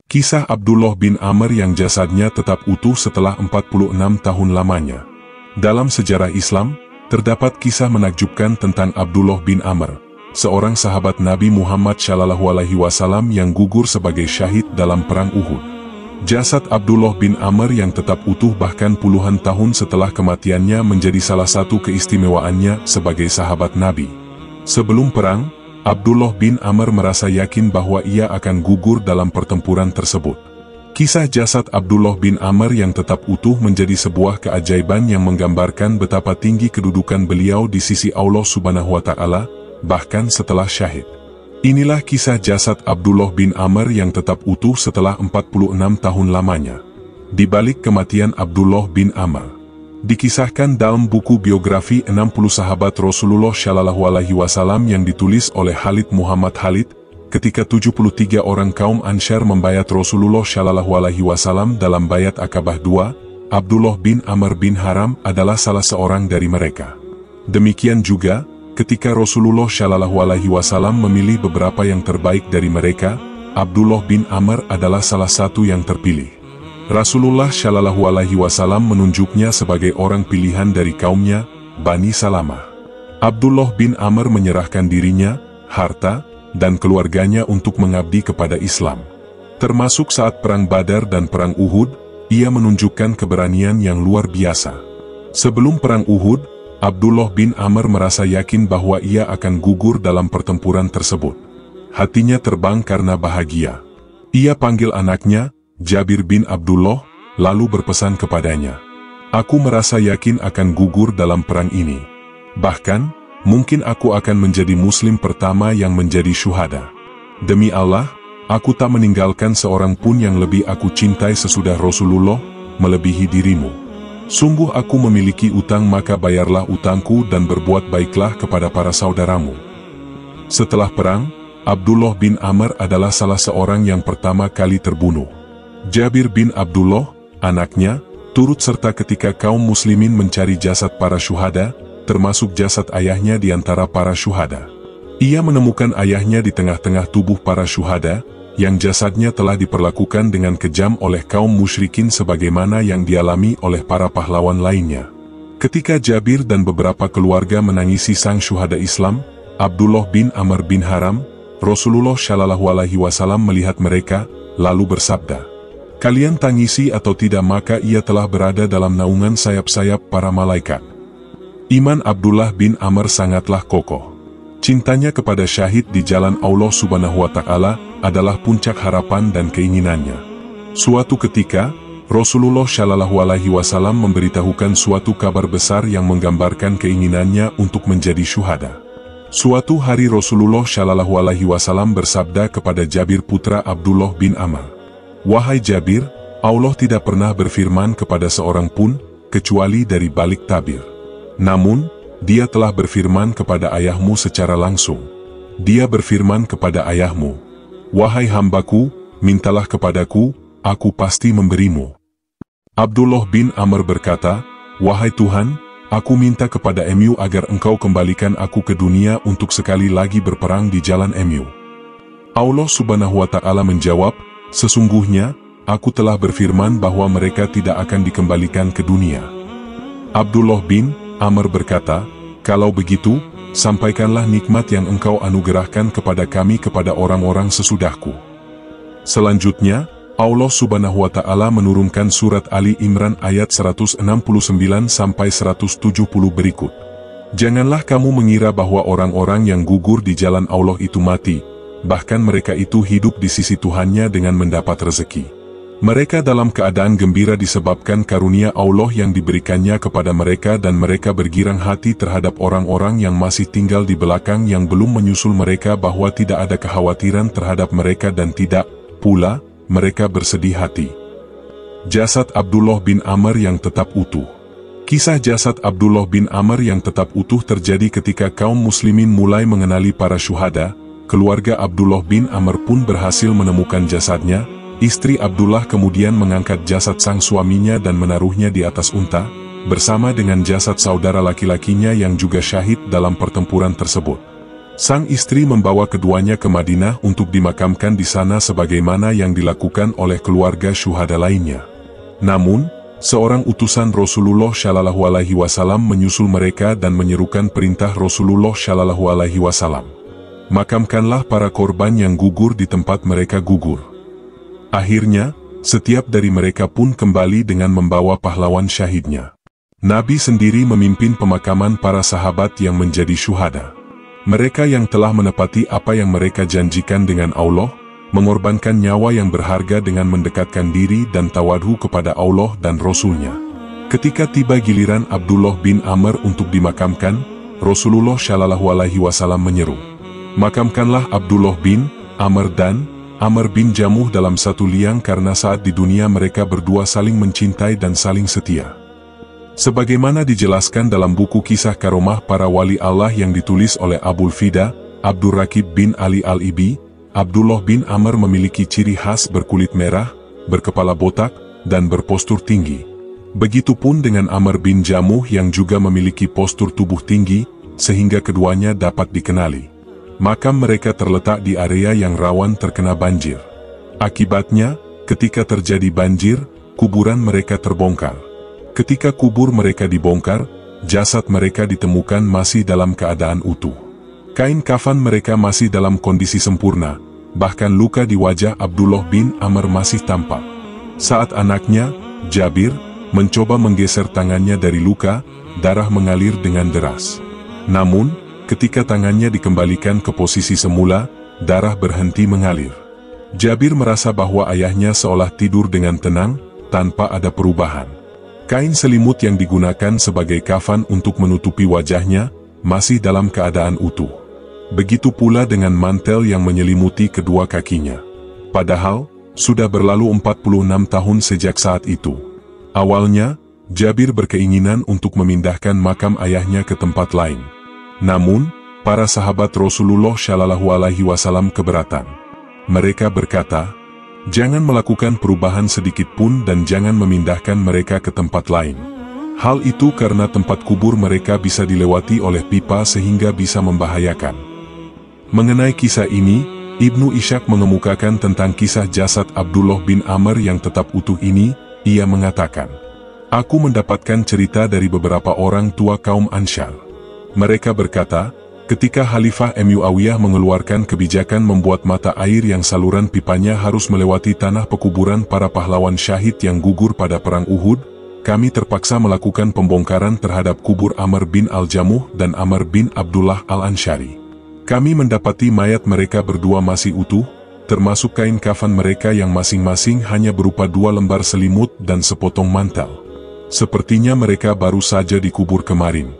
Kisah Abdullah bin Amr yang jasadnya tetap utuh setelah 46 tahun lamanya. Dalam sejarah Islam, terdapat kisah menakjubkan tentang Abdullah bin Amr, seorang sahabat Nabi Muhammad SAW yang gugur sebagai syahid dalam perang Uhud. Jasad Abdullah bin Amr yang tetap utuh bahkan puluhan tahun setelah kematiannya menjadi salah satu keistimewaannya sebagai sahabat Nabi. Sebelum perang, Abdullah bin Amr merasa yakin bahwa ia akan gugur dalam pertempuran tersebut. Kisah jasad Abdullah bin Amr yang tetap utuh menjadi sebuah keajaiban yang menggambarkan betapa tinggi kedudukan beliau di sisi Allah Subhanahu wa Ta'ala, bahkan setelah syahid. Inilah kisah jasad Abdullah bin Amr yang tetap utuh setelah 46 tahun lamanya. Di balik kematian Abdullah bin Amr, dikisahkan dalam buku biografi 60 sahabat Rasulullah SAW yang ditulis oleh Khalid Muhammad Khalid, ketika 73 orang kaum Ansyar membayat Rasulullah SAW dalam bayat Aqabah II, Abdullah bin Amr bin Haram adalah salah seorang dari mereka. Demikian juga, ketika Rasulullah SAW memilih beberapa yang terbaik dari mereka, Abdullah bin Amr adalah salah satu yang terpilih. Rasulullah SAW menunjuknya sebagai orang pilihan dari kaumnya, Bani Salamah. Abdullah bin Amr menyerahkan dirinya, harta, dan keluarganya untuk mengabdi kepada Islam. Termasuk saat Perang Badar dan Perang Uhud, ia menunjukkan keberanian yang luar biasa. Sebelum Perang Uhud, Abdullah bin Amr merasa yakin bahwa ia akan gugur dalam pertempuran tersebut. Hatinya terbang karena bahagia. Ia panggil anaknya, Jabir bin Abdullah, lalu berpesan kepadanya, "Aku merasa yakin akan gugur dalam perang ini. Bahkan, mungkin aku akan menjadi muslim pertama yang menjadi syuhada. Demi Allah, aku tak meninggalkan seorang pun yang lebih aku cintai sesudah Rasulullah, melebihi dirimu. Sungguh aku memiliki utang, maka bayarlah utangku dan berbuat baiklah kepada para saudaramu." Setelah perang, Abdullah bin Amr adalah salah seorang yang pertama kali terbunuh. Jabir bin Abdullah, anaknya, turut serta ketika kaum muslimin mencari jasad para syuhada, termasuk jasad ayahnya di antara para syuhada. Ia menemukan ayahnya di tengah-tengah tubuh para syuhada, yang jasadnya telah diperlakukan dengan kejam oleh kaum musyrikin sebagaimana yang dialami oleh para pahlawan lainnya. Ketika Jabir dan beberapa keluarga menangisi sang syuhada Islam, Abdullah bin Amr bin Haram, Rasulullah SAW melihat mereka, lalu bersabda, "Kalian tangisi atau tidak, maka ia telah berada dalam naungan sayap-sayap para malaikat." Iman Abdullah bin Amr sangatlah kokoh. Cintanya kepada syahid di jalan Allah Subhanahu wa Ta'ala adalah puncak harapan dan keinginannya. Suatu ketika, Rasulullah SAW memberitahukan suatu kabar besar yang menggambarkan keinginannya untuk menjadi syuhada. Suatu hari Rasulullah SAW bersabda kepada Jabir putra Abdullah bin Amr, "Wahai Jabir, Allah tidak pernah berfirman kepada seorang pun, kecuali dari balik tabir. Namun, Dia telah berfirman kepada ayahmu secara langsung. Dia berfirman kepada ayahmu, 'Wahai hambaku, mintalah kepadaku, aku pasti memberimu.'" Abdullah bin Amr berkata, "Wahai Tuhan, aku minta kepada MU agar engkau kembalikan aku ke dunia untuk sekali lagi berperang di jalan MU." Allah Subhanahu wa Ta'ala menjawab, "Sesungguhnya, aku telah berfirman bahwa mereka tidak akan dikembalikan ke dunia." Abdullah bin Amr berkata, "Kalau begitu, sampaikanlah nikmat yang engkau anugerahkan kepada kami kepada orang-orang sesudahku." Selanjutnya, Allah Subhanahu wa Ta'ala menurunkan surat Ali Imran ayat 169-170 berikut. "Janganlah kamu mengira bahwa orang-orang yang gugur di jalan Allah itu mati, bahkan mereka itu hidup di sisi Tuhannya dengan mendapat rezeki. Mereka dalam keadaan gembira disebabkan karunia Allah yang diberikannya kepada mereka, dan mereka bergirang hati terhadap orang-orang yang masih tinggal di belakang yang belum menyusul mereka, bahwa tidak ada kekhawatiran terhadap mereka dan tidak pula mereka bersedih hati." Jasad Abdullah bin Amr yang tetap utuh. Kisah jasad Abdullah bin Amr yang tetap utuh terjadi ketika kaum muslimin mulai mengenali para syuhada. Keluarga Abdullah bin Amr pun berhasil menemukan jasadnya. Istri Abdullah kemudian mengangkat jasad sang suaminya dan menaruhnya di atas unta, bersama dengan jasad saudara laki-lakinya yang juga syahid dalam pertempuran tersebut. Sang istri membawa keduanya ke Madinah untuk dimakamkan di sana sebagaimana yang dilakukan oleh keluarga syuhada lainnya. Namun, seorang utusan Rasulullah Shallallahu Alaihi Wasallam menyusul mereka dan menyerukan perintah Rasulullah Shallallahu Alaihi Wasallam. Makamkanlah para korban yang gugur di tempat mereka gugur. Akhirnya, setiap dari mereka pun kembali dengan membawa pahlawan syahidnya. Nabi sendiri memimpin pemakaman para sahabat yang menjadi syuhada. Mereka yang telah menepati apa yang mereka janjikan dengan Allah, mengorbankan nyawa yang berharga dengan mendekatkan diri dan tawadhu kepada Allah dan Rasul-Nya. Ketika tiba giliran Abdullah bin Amr untuk dimakamkan, Rasulullah Shallallahu Alaihi Wasallam menyeru, "Makamkanlah Abdullah bin Amr dan Amr bin Jamuh dalam satu liang karena saat di dunia mereka berdua saling mencintai dan saling setia." Sebagaimana dijelaskan dalam buku kisah karomah para wali Allah yang ditulis oleh Abul Fida, Abdur Rakib bin Ali Al-Ibi, Abdullah bin Amr memiliki ciri khas berkulit merah, berkepala botak, dan berpostur tinggi. Begitupun dengan Amr bin Jamuh yang juga memiliki postur tubuh tinggi, sehingga keduanya dapat dikenali. Makam mereka terletak di area yang rawan terkena banjir. Akibatnya, ketika terjadi banjir, kuburan mereka terbongkar. Ketika kubur mereka dibongkar, jasad mereka ditemukan masih dalam keadaan utuh. Kain kafan mereka masih dalam kondisi sempurna, bahkan luka di wajah Abdullah bin Amr masih tampak. Saat anaknya, Jabir, mencoba menggeser tangannya dari luka, darah mengalir dengan deras. Namun, ketika tangannya dikembalikan ke posisi semula, darah berhenti mengalir. Jabir merasa bahwa ayahnya seolah tidur dengan tenang, tanpa ada perubahan. Kain selimut yang digunakan sebagai kafan untuk menutupi wajahnya, masih dalam keadaan utuh. Begitu pula dengan mantel yang menyelimuti kedua kakinya. Padahal, sudah berlalu 46 tahun sejak saat itu. Awalnya, Jabir berkeinginan untuk memindahkan makam ayahnya ke tempat lain. Namun, para sahabat Rasulullah Shallallahu Alaihi Wasallam keberatan. Mereka berkata, "Jangan melakukan perubahan sedikit pun dan jangan memindahkan mereka ke tempat lain. Hal itu karena tempat kubur mereka bisa dilewati oleh pipa sehingga bisa membahayakan." Mengenai kisah ini, Ibnu Ishaq mengemukakan tentang kisah jasad Abdullah bin Amr yang tetap utuh ini. Ia mengatakan, "Aku mendapatkan cerita dari beberapa orang tua kaum Ansyar. Mereka berkata, ketika Khalifah Muawiyah mengeluarkan kebijakan membuat mata air yang saluran pipanya harus melewati tanah pekuburan para pahlawan syahid yang gugur pada Perang Uhud, kami terpaksa melakukan pembongkaran terhadap kubur Amr bin Al-Jamuh dan Amr bin Abdullah Al-Ansyari. Kami mendapati mayat mereka berdua masih utuh, termasuk kain kafan mereka yang masing-masing hanya berupa 2 lembar selimut dan sepotong mantel. Sepertinya mereka baru saja dikubur kemarin."